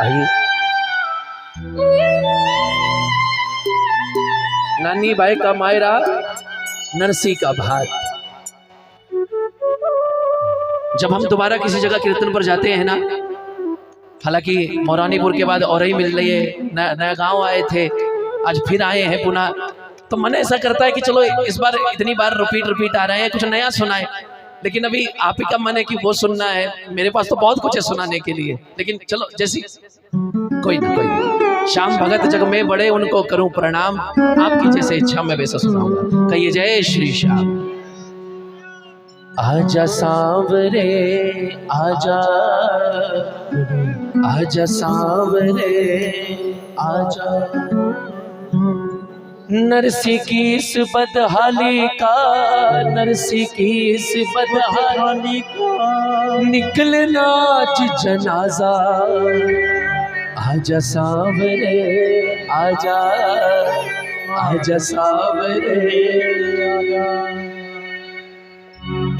भाई नानी बाई का मायरा नरसी का भात। जब हम दोबारा किसी जगह कीर्तन पर जाते हैं ना, हालांकि मौरानीपुर के बाद और ही मिल रही है, नया गांव आए थे, आज फिर आए हैं पुनः, तो मन ऐसा करता है कि चलो इस बार इतनी बार रिपीट आ रहे हैं, कुछ नया सुनाए। लेकिन अभी आप ही का मन है कि वो सुनना है, मेरे पास तो बहुत कुछ है सुनाने के लिए, लेकिन चलो जैसी कोई ना। श्याम भगत जग में बड़े उनको करूं प्रणाम, आपकी जैसे इच्छा में वैसा सुनाऊंगा। कहिए जय श्री श्याम। आजा सांवरे आजा, आजा सांवरे आजा, नरसी की इस बदहाली का, नरसी की इस बदहाली का निकलना जनाजा। आजा सांवरे आजा, आजा सांवरे आजा।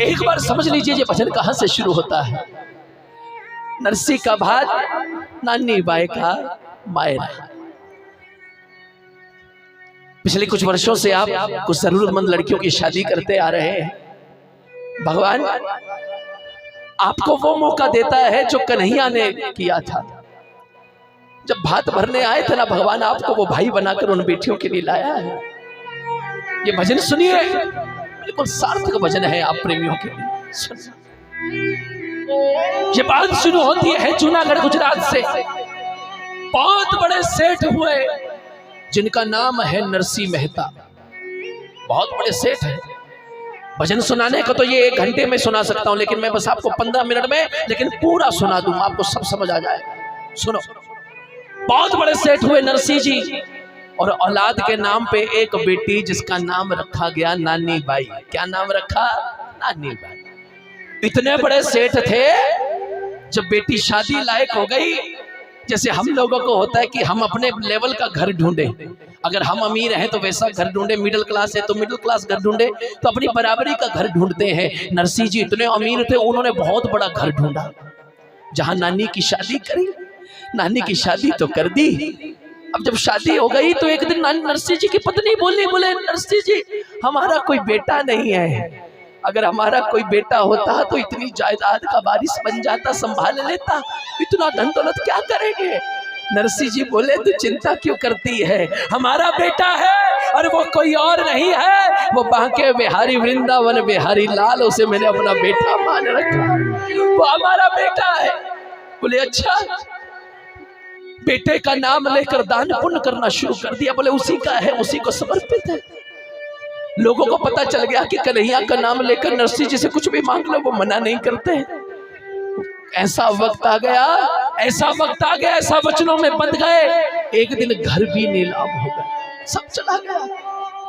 एक बार समझ लीजिए ये भजन कहां से शुरू होता है। नरसी का भात, नानी बाई का मायरा। पिछले कुछ वर्षों से आप कुछ जरूरतमंद लड़कियों की शादी करते आ रहे हैं। भगवान आपको वो मौका देता है जो कन्हैया ने किया था। जब भात भरने आए थे ना, भगवान आपको वो भाई बनाकर उन बेटियों के लिए लाया है। ये भजन सुनिए, बिल्कुल सार्थक भजन है आप प्रेमियों के लिए। सुनिए, ये बात शुरू होती है जूनागढ़ गुजरात से। बहुत बड़े सेठ हुए जिनका नाम है नरसी मेहता, बहुत बड़े सेठ हैं। भजन सुनाने को तो ये 1 घंटे में सुना सकता हूं, लेकिन मैं बस आपको 15 मिनट में लेकिन पूरा सुना दूंगा, आपको सब समझ आ जाएगा। सुनो, बहुत बड़े सेठ हुए नरसी जी, और औलाद के नाम पे एक बेटी जिसका नाम रखा गया नानी बाई। क्या नाम रखा? नानी बाई। इतने बड़े सेठ थे, जब बेटी शादी लायक हो गई, जैसे हम लोगों को होता है कि हम अपने लेवल का घर ढूंढे। अगर हम अमीर हैं तो वैसा घर ढूंढे, मिडिल क्लास है तो मिडिल क्लास घर ढूंढे, तो अपनी बराबरी का घर ढूंढते हैं। नरसी जी इतने अमीर थे, उन्होंने बहुत बड़ा घर ढूंढा जहां नानी की शादी करी। नानी की शादी तो कर दी। अब जब शादी हो गई तो एक दिन नरसी जी की पत्नी बोले नरसी जी, हमारा कोई बेटा नहीं है। अगर हमारा कोई बेटा होता तो इतनी जायदाद का वारिस बन जाता, संभाल लेता, इतना धन दौलत क्या करेंगे। नरसी जी बोले तू चिंता क्यों करती है, हमारा बेटा है और वो कोई और नहीं है, वो बांके बिहारी वृंदावन बिहारी लाल, उसे मैंने अपना बेटा मान रखा, वो हमारा बेटा है। बोले अच्छा। बेटे का नाम लेकर दान पुण्य करना शुरू कर दिया। बोले उसी का है, उसी को समर्पित है। लोगों को पता चल गया कि कन्हैया का नाम लेकर नरसी जी से कुछ भी मांग लो वो मना नहीं करते। ऐसा वक्त आ गया, ऐसा वक्त आ गया, ऐसा वचनों में बंध गए, एक दिन घर भी नीलाम हो गया, सब चला गया।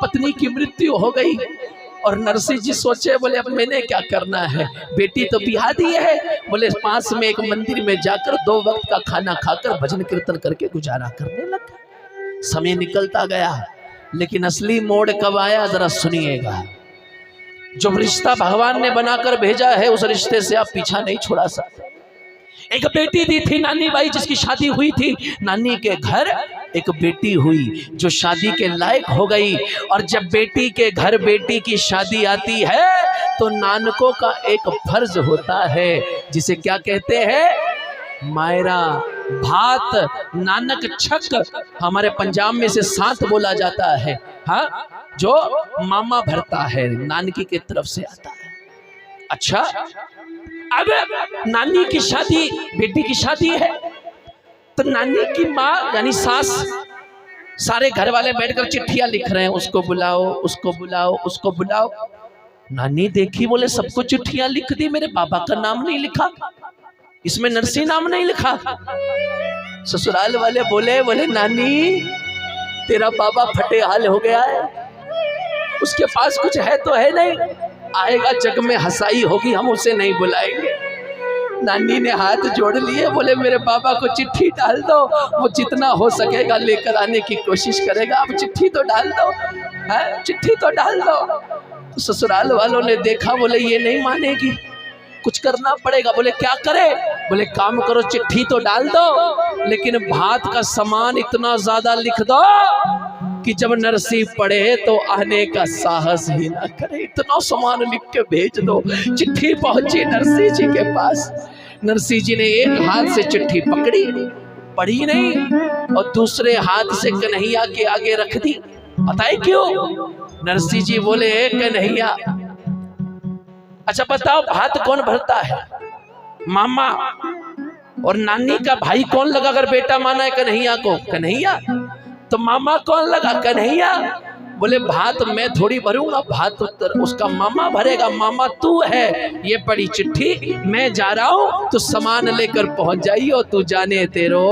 पत्नी की मृत्यु हो गई और नरसी जी सोचे, बोले अब मैंने क्या करना है, बेटी तो बिहा दी है। बोले पास में एक मंदिर में जाकर 2 वक्त का खाना खाकर भजन कीर्तन करके गुजारा करने लगा। समय निकलता गया, लेकिन असली मोड़ कब आया जरा सुनिएगा। जो रिश्ता भगवान ने बनाकर भेजा है उस रिश्ते से आप पीछा नहीं छुड़ा सकते। एक बेटी दी थी नानी बाई, जिसकी शादी हुई थी। नानी के घर एक बेटी हुई जो शादी के लायक हो गई, और जब बेटी के घर बेटी की शादी आती है तो नानकों का एक फर्ज होता है, जिसे क्या कहते हैं, मायरा भात नानक छक। हमारे पंजाब में से साथ बोला जाता है, हाँ, जो मामा भरता है, नानकी की तरफ से आता है। अच्छा, अब नानी की शादी, बेटी की शादी है, तो नानी की माँ यानी सास, सारे घर वाले बैठकर चिट्ठियां लिख रहे हैं, उसको बुलाओ, उसको बुलाओ, उसको बुलाओ। नानी देखी, बोले सबको चिट्ठियां लिख दी, मेरे बाबा का नाम नहीं लिखा, इसमें नरसी नाम नहीं लिखा। ससुराल वाले बोले नानी तेरा बाबा फटे हाल हो गया है, उसके पास कुछ है तो है नहीं, आएगा जग में हंसाई होगी, हम उसे नहीं बुलाएंगे। नानी ने हाथ जोड़ लिए, बोले मेरे बाबा को चिट्ठी डाल दो, वो जितना हो सकेगा लेकर आने की कोशिश करेगा, आप चिट्ठी तो डाल दो, है चिट्ठी तो डाल दो। तो ससुराल वालों ने देखा, बोले ये नहीं मानेगी, कुछ करना पड़ेगा। बोले क्या करे? बोले काम करो, चिट्ठी तो डाल दो लेकिन भात का सामान इतना ज्यादा लिख दो कि जब नरसी पढ़े तो आने का साहस ही ना करे। इतना सामान लिख के भेज दो। चिट्ठी पहुंची नरसी जी के पास। नरसी जी ने एक हाथ से चिट्ठी पकड़ी, पढ़ी नहीं, और दूसरे हाथ से कन्हैया के आगे रख दी। बताए क्यों? नरसी जी बोले कन्हैया, अच्छा बताओ भात कौन भरता है? मामा। और नानी का भाई कौन लगा अगर बेटा माना है कन्हैया को? कन्हैया। तो मामा कौन लगा? कन्हैया। बोले भात मैं थोड़ी भरूंगा, भात उसका मामा भरेगा। मामा तू है। ये पड़ी चिट्ठी, मैं जा रहा हूं, तू सामान लेकर पहुंच जाइयो, तू जाने तेरो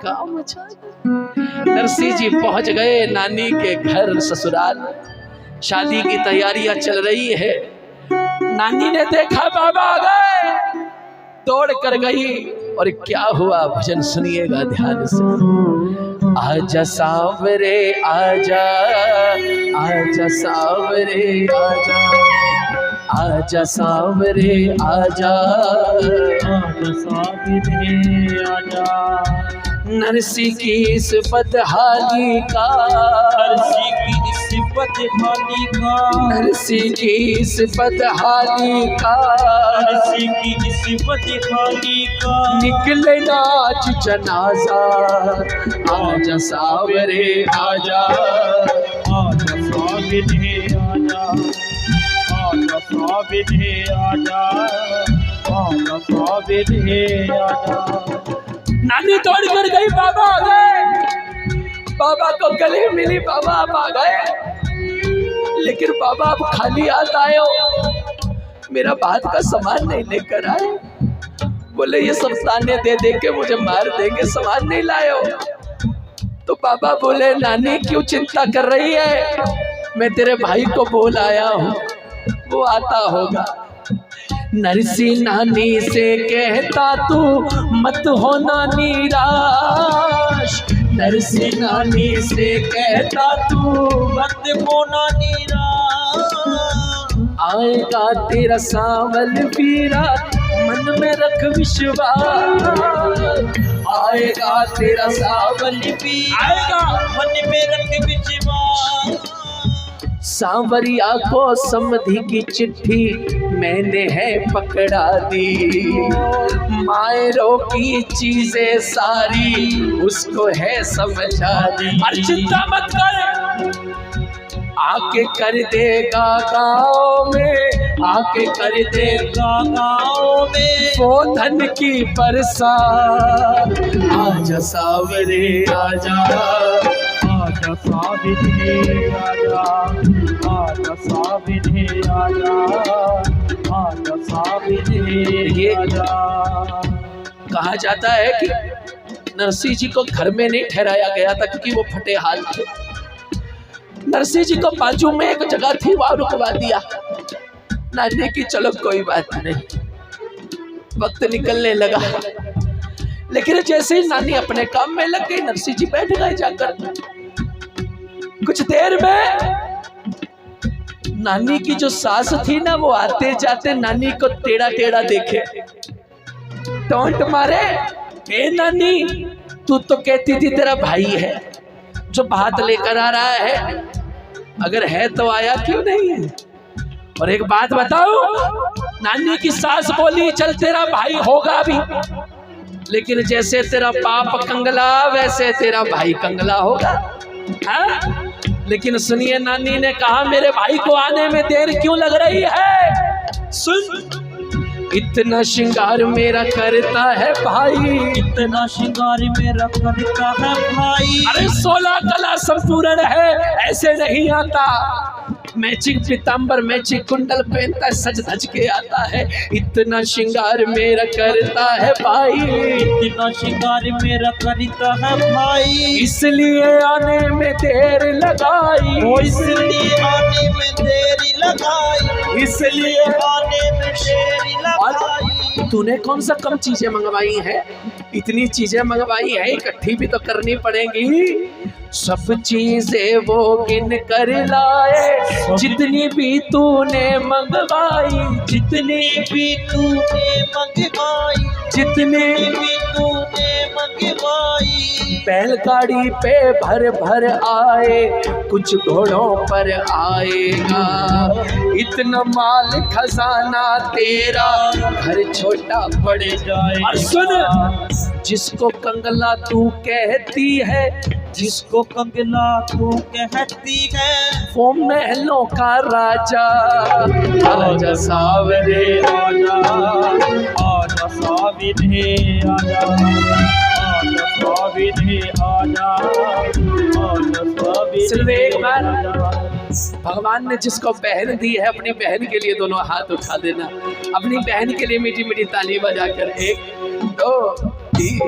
काम अच्छा। नरसी जी पहुंच गए नानी के घर ससुराल। शादी की तैयारियां चल रही है। नानी ने देखा बाबा आ गए, दौड़ कर गई। और क्या हुआ भजन सुनिएगा ध्यान से। आजा सांवरे आजा, आजा सांवरे आजा, आजा सांवरे आजा, आजा सांवरे आजा। नरसी की इस बदहाली का, नरसी की इस बदहाली का, नरसी की इस बदहाली का, नरसी की इस बदहाली का निकले नाच जनाजा। आजा सांवरे आजा, आजा सांवरे आजा, आजा सांवरे आजा, आजा सांवरे आजा। नानी दौड़ कर गई, बाबा आ गए। बाबा को गले मिली, बाबा आप आ गए। लेकिन बाबा आप खाली हाथ आए हो, मेरा भात का सामान नहीं लेकर आए। बोले ये सब ताने दे दे के मुझे मार देंगे, सामान नहीं लाए हो। तो बाबा बोले नानी क्यों चिंता कर रही है, मैं तेरे भाई को बोल आया हूँ, वो आता होगा। नरसी नानी से कहता तू मत होना निराश। नरसी नानी से कहता तू मत होना निराश। आएगा तेरा सावल वीरा, मन में रख विश्वास। आएगा तेरा सावल वीरा, आएगा मन में रख विश्वास। सांवरिया को समधी की चिट्ठी मैंने है पकड़ा दी। मायरों की चीजें सारी उसको है समझा दी। अरे चिंता मत कर, आके कर देगा गाँव में, आके कर देगा गाँव में वो धन की बरसात। आजा सांवरे आजा, आजा सांवरे आजा, आजा सांवरे आजा, आजा सांवरे आजा। कहा जाता है कि नरसी जी को घर में नहीं ठहराया गया था क्योंकि वो फटे हाल थे। नरसी जी को बाजू में एक जगह थी, वहां रुकवा दिया। नानी की चलो कोई बात नहीं, वक्त निकलने लगा। लेकिन जैसे ही नानी अपने काम में लग गई, नरसी जी बैठ गए जाकर। कुछ देर में नानी की जो सास थी ना, वो आते जाते नानी को टेढ़ा टेढ़ा देखे, टोंट मारे, ए नानी तू तो कहती थी तेरा भाई है जो भात लेकर आ रहा है, अगर है तो आया क्यों नहीं है? और एक बात बताओ, नानी की सास बोली चल तेरा भाई होगा भी, लेकिन जैसे तेरा बाप कंगला वैसे तेरा भाई कंगला होगा। हाँ? लेकिन सुनिए, नानी ने कहा मेरे भाई को आने में देर क्यों लग रही है? सुन, इतना श्रृंगार मेरा करता है भाई, इतना श्रृंगार मेरा करता है भाई। अरे 16 कला संपूर्ण है, ऐसे नहीं आता। मैचिंग पीताम्बर मैचिंग कुंडल पहनता है, सज धज के आता है। इतना श्रृंगार मेरा करता है भाई, इतना श्रृंगार मेरा करता है भाई। इसलिए आने में देर लगाई, ओ इसलिए आने में देरी लगाई, इसलिए आने में देरी लगाई। तूने कौन सा कम चीजें मंगवाई हैं? इतनी चीजें मंगवाई है, इकट्ठी भी तो करनी पड़ेंगी। सब चीजें वो गिन कर लाए, जितनी भी तूने मंगवाई, जितनी भी तूने मंगवाई, जितनी भी तूने मंगवाई। बैलगाड़ी पे भर भर आए, कुछ घोड़ों पर आएगा, इतना माल खजाना तेरा, घर छोटा पड़ जाए। और सुन, जिसको कंगला तू कहती है, जिसको कंगला तू कहती है, वो महलों का राजा। आजा सावरे आजा, आजा सावरे आजा, आजा सावरे आजा, आजा सावरे। सिर्फ एक बार भगवान ने जिसको बहन दी है, अपनी बहन के लिए दोनों हाथ उठा देना, अपनी बहन के लिए मीठी मीठी ताली बजाकर 1 2 3।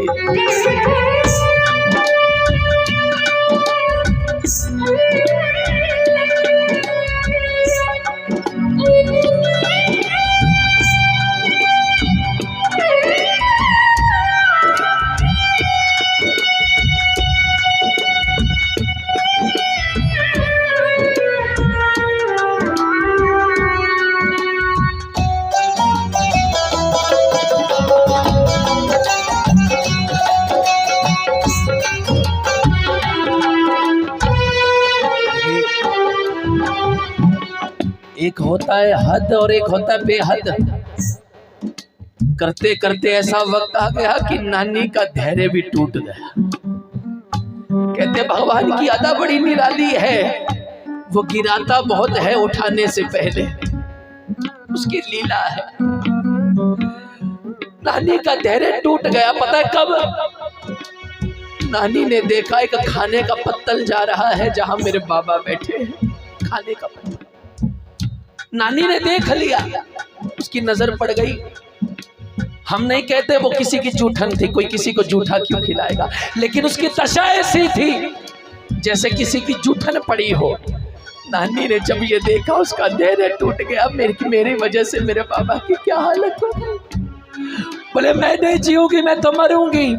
एक होता है हद और एक होता है बेहद। करते करते ऐसा वक्त आ गया कि नानी का धैर्य भी टूट गया। कहते भगवान की अदा बड़ी निराली है, वो गिराता बहुत है उठाने से पहले, उसकी लीला है। नानी का धैर्य टूट गया। पता है कब? नानी ने देखा एक खाने का पत्तल जा रहा है जहां मेरे बाबा बैठे हैं, खाने का पत्तल नानी ने देख लिया, उसकी नजर पड़ गई। हम नहीं कहते वो किसी की जूठन थी, कोई किसी को जूठा क्यों खिलाएगा, लेकिन उसकी दशा ऐसी थी जैसे किसी की जूठन पड़ी हो। नानी ने जब ये देखा, उसका धैर्य टूट गया। मेरी वजह से मेरे बाबा की क्या हालत हो गई। बोले मैं नहीं जीऊंगी, मैं तो मरूंगी।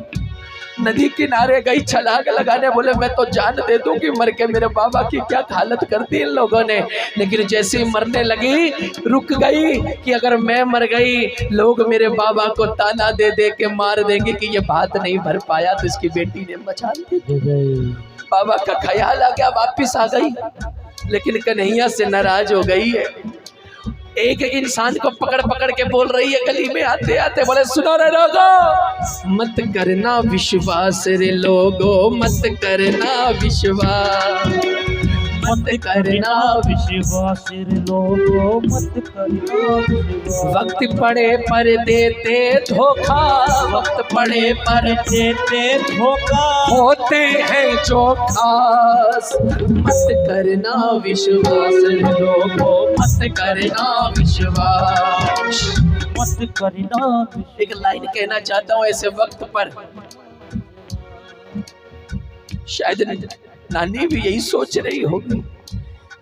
नदी किनारे गई छलांग लगाने, बोले मैं तो जान दे दूंगी, मर के मेरे बाबा की क्या हालत कर दी इन लोगों ने। लेकिन जैसे ही मरने लगी रुक गई कि अगर मैं मर गई लोग मेरे बाबा को ताना दे दे के मार देंगे कि ये बात नहीं भर पाया, तो इसकी बेटी ने मचा दी। बाबा का ख्याल आ गया, वापिस आ गई, लेकिन कन्हैया से नाराज हो गई है। एक इंसान को पकड़ पकड़ के बोल रही है गली में आते आते, बोले सुनो रे लोगो, मत करना विश्वास रे लोगो, मत करना विश्वास, मत करना विश्वास रे लोगो, मत करना विश्वास। वक्त पड़े पर देते धोखा, वक्त पड़े पर देते धोखा, होते हैं जो खास। मत करना विश्वास रे लोगो, मत करना विश्वास, मत करना। एक लाइन कहना चाहता हूँ ऐसे वक्त पर, शायद नानी भी यही सोच रही होगी।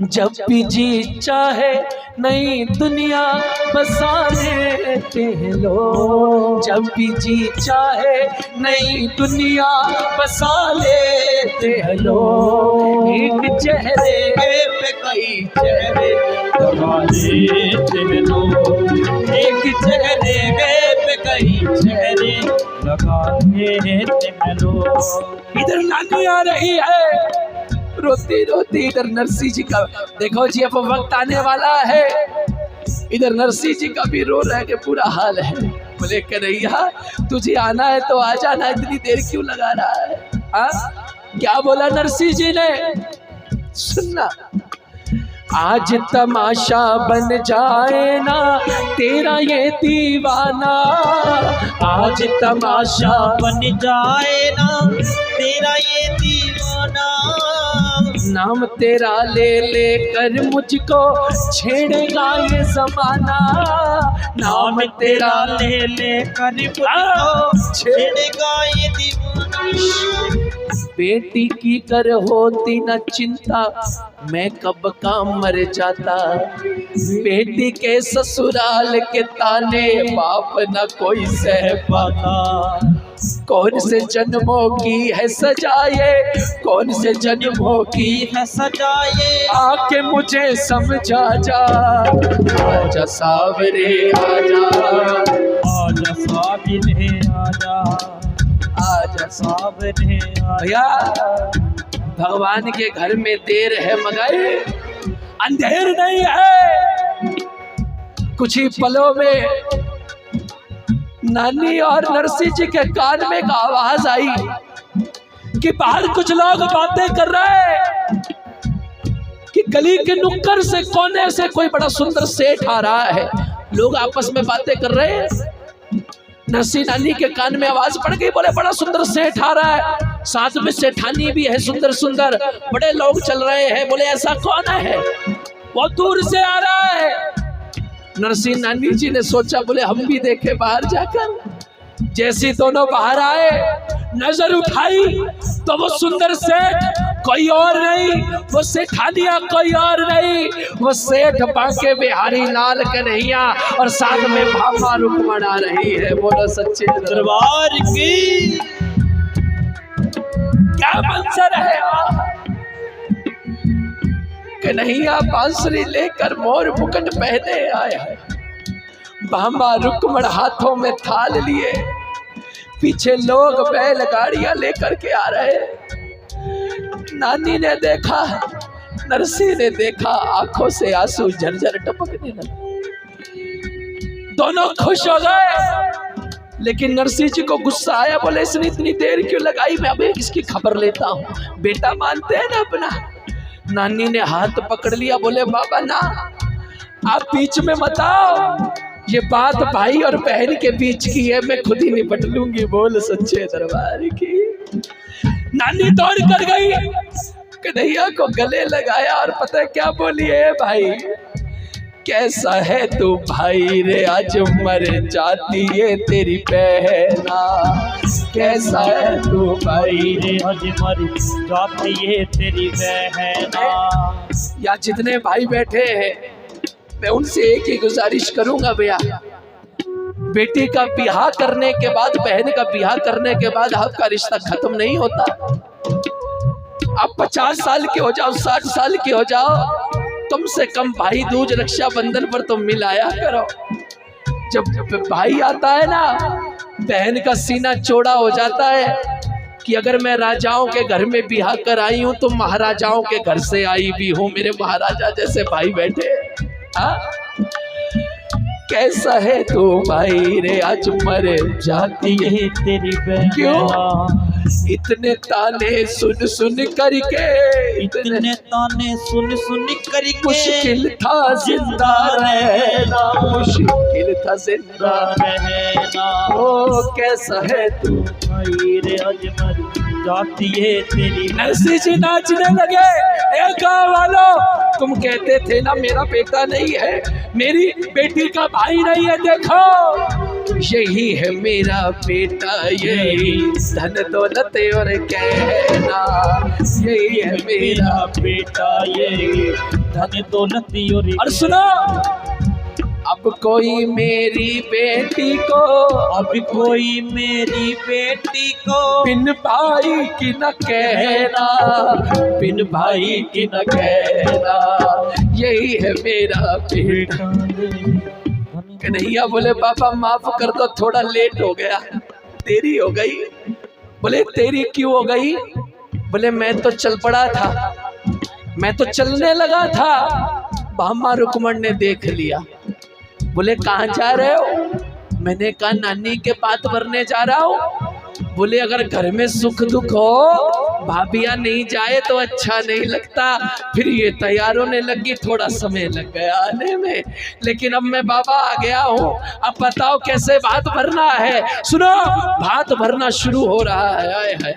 जब भी जी चाहे नई दुनिया बसा लेते हैं लोग, जब भी जी चाहे नई दुनिया बसा लेते हैं लोग। एक चेहरे पे कई चेहरे लगा लेते हैं लोग, एक चेहरे पे कई चेहरे लगा लेते हैं लोग। इधर नानी आ रही है रोती रोती, इधर नरसिंह जी का देखो जी अब वक्त आने वाला है। इधर नरसिंह जी का भी रो रहे के पूरा हाल है। बोले कन्हैया तुझे आना है तो आ जाना, इतनी देर क्यों लगा रहा है? क्या बोला नरसिंह जी ने? सुनना, आज तमाशा बन जाए ना तेरा ये दीवाना, आज तमाशा बन जाए ना तेरा ये दीवाना। नाम तेरा ले ले कर मुझको छेड़ेगा ये जमाना, नाम तेरा ले ले कर मुझको छेड़ेगा ये दीवाना। बेटी की कर होती न चिंता, मैं कब का मर जाता। बेटी के ससुराल के ताने बाप न कोई सह पाता। कौन से जन्मों की है सजाए, कौन से जन्मों की है सजाए, आके मुझे समझा जा। आजा सावरे आजा, आजा सावरे आजा, आजा सावरे आजा। भैया भगवान के घर में देर है मगर अंधेर नहीं है। कुछ ही पलों में नानी और नरसिंह जी के कान में एक आवाज आई कि बाहर कुछ लोग बातें कर रहे हैं कि गली के नुक्कड़ से कोने से कोई बड़ा सुंदर सेठ आ रहा है। लोग आपस में बातें कर रहे हैं। नरसिंह नानी के कान में आवाज पड़ गई, बोले बड़ा सुंदर सेठ आ रहा है, साथ में सेठानी भी है सुंदर सुंदर, बड़े लोग चल रहे हैं। बोले ऐसा कौन है? वो दूर से आ रहा है। नरसिंह नानी जी ने सोचा, बोले हम भी देखे बाहर जाकर। जैसे दोनों बाहर आए, नजर उठाई तो वो सुंदर सेठ कोई और नहीं, वो सेठानिया कोई और नहीं, वो सेठ बांके बिहारी लाल कन्हैया और साथ में भामा रुक्मण आ रही है। बोलो सच्चे दरबार की क्या मंजर है। कन्हैया बांसुरी लेकर मोर मुकुट पहने आया है, भामा रुक्मण हाथों में थाल लिए, पीछे लोग बैलगाड़ियां लेकर के आ रहे हैं। नानी ने देखा, नरसिंह ने देखा, आंखों से आंसू झरझर टपकने लगे। दोनों खुश हो गए, लेकिन नरसिंह जी को गुस्सा आया। बोले इसने इतनी देर क्यों लगाई, मैं अभी इसकी खबर लेता हूँ। बेटा मानते हैं ना अपना। नानी ने हाथ पकड़ लिया, बोले बाबा ना, आप बीच में मत आओ, ये बात भाई और बहन के बीच की है, मैं खुद ही निपट लूंगी। बोल सच्चे दरबार की। नानी दौड़ कर गई, कन्हैया को गले लगाया और पता है क्या बोली है? भाई कैसा है तू भाई रे, आज मर जाती है तेरी बहना। कैसा है तू भाई रे, आज मर जाती है तेरी बहना। या जितने भाई बैठे हैं, मैं उनसे एक ही गुजारिश करूंगा भैया, बेटी का बियाह करने के बाद, बहन का बियाह करने के बाद आपका रिश्ता खत्म नहीं होता। आप 50 साल के हो जाओ, 60 साल के हो जाओ, कम से कम भाई दूज रक्षाबंधन पर तो मिलाया करो। जब भाई आता है ना, बहन का सीना चौड़ा हो जाता है कि अगर मैं राजाओं के घर में बियाह कर आई हूं तो महाराजाओं के घर से आई भी हूं। मेरे महाराजा जैसे भाई बैठे। हाँ? कैसा है तू भाई रे, आज मर जाती है तेरी बहन। क्यों इतने ताने सुन सुन करके, इतने ताने सुन सुन करके मुश्किल था जिंदा रहना, मुश्किल था जिंदा रहना। ओ कैसा है तू भाई रे, आज मर जाती है तेरी। नरसिंह जी नाचने लगे। ए गाँव वालों, तुम कहते थे ना मेरा बेटा नहीं है, मेरी बेटी का भाई नहीं है, देखो यही है मेरा बेटा, यही धन दौलत और कहना, यही है मेरा बेटा, ये धन दौलत और सुनो, अब कोई मेरी बेटी को, अब कोई मेरी बेटी को बिन भाई की न कहना, बिन भाई की न कहना, यही है मेरा बेटा। कन्हैया बोले बाबा माफ कर दो, थोड़ा लेट हो गया, देरी हो गई। बोले तेरी क्यों हो गई? बोले मैं तो चल पड़ा था, मैं तो चलने लगा था, भामा रुक्मण ने देख लिया। बोले कहाँ जा रहे हो? मैंने कहा नानी के पात भरने जा रहा हूँ। बोले अगर घर में सुख दुख हो, भाभियाँ नहीं जाए तो अच्छा नहीं लगता। फिर ये तैयार होने लगी, थोड़ा समय लग गया आने में, लेकिन अब मैं बाबा आ गया हूँ। अब बताओ कैसे भात भरना है? सुनो, भात भरना शुरू हो रहा है। आए हाय,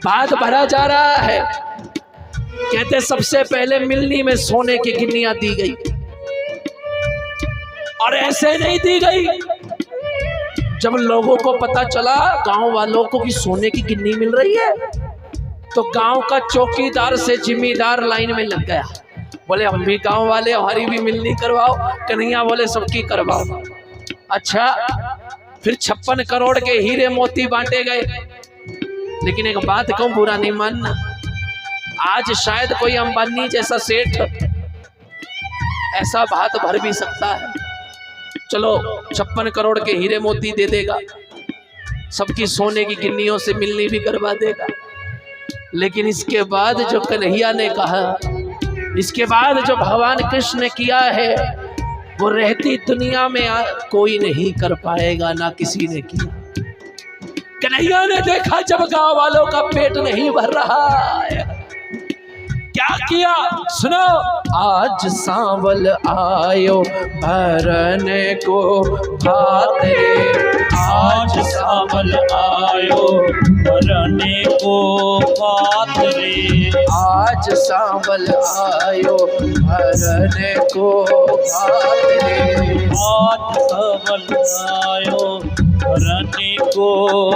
भात भरा जा रहा है। कहते सबसे पहले मिलनी में सोने की गिन्नियां दी गई, और ऐसे नहीं दी गई। जब लोगों को पता चला, गांव वालों को कि सोने की गिन्नी मिल रही है, तो गांव का चौकीदार से जिम्मेदार लाइन में लग गया। बोले हम भी गांव वाले, हमारी भी मिलनी करवाओ। कन्हैया बोले सबकी करवाओ। अच्छा, फिर 56 करोड़ के हीरे मोती बांटे गए। लेकिन एक बात कहूं, बुरा नहीं मानना, आज शायद कोई अंबानी जैसा सेठ ऐसा बात भर भी सकता है, चलो 56 करोड़ के हीरे मोती दे देगा, सबकी सोने की गिन्नियों से मिलनी भी करवा देगा। लेकिन इसके बाद जो कन्हैया ने कहा, इसके बाद जो भगवान कृष्ण ने किया है, वो रहती दुनिया में कोई नहीं कर पाएगा, ना किसी ने किया। कन्हैया ने देखा जब गांव वालों का पेट नहीं भर रहा है, क्या किया सुनो। आज सांवल आयो भरने को भाते, आज सांवल आयो भरने को भात रे, आज सांवल आयो भरने को भात रे, आज सांवल आयो भरने को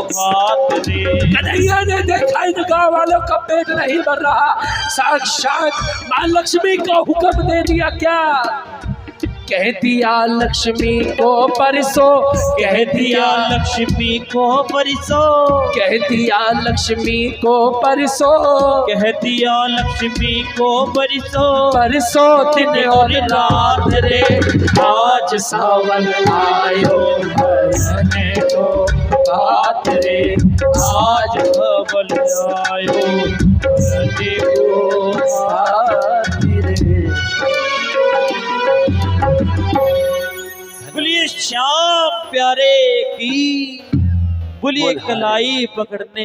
भात रे। कन्हैया ने देखा इन गाँव वालों का पेट नहीं भर रहा, साक्षात मां लक्ष्मी को हुक्म दे दिया। क्या कह दिया लक्ष्मी को परसो, कह दिया लक्ष्मी को परसो, कह दिया लक्ष्मी को परसो, कह दिया लक्ष्मी को परसो, परसो दिन और रात रे, आज सावन आयो भरने को भात रे, आज सांवल आयो भरने को भात रे। बोलिए श्याम प्यारे की, बोलिए कलाई पकड़ने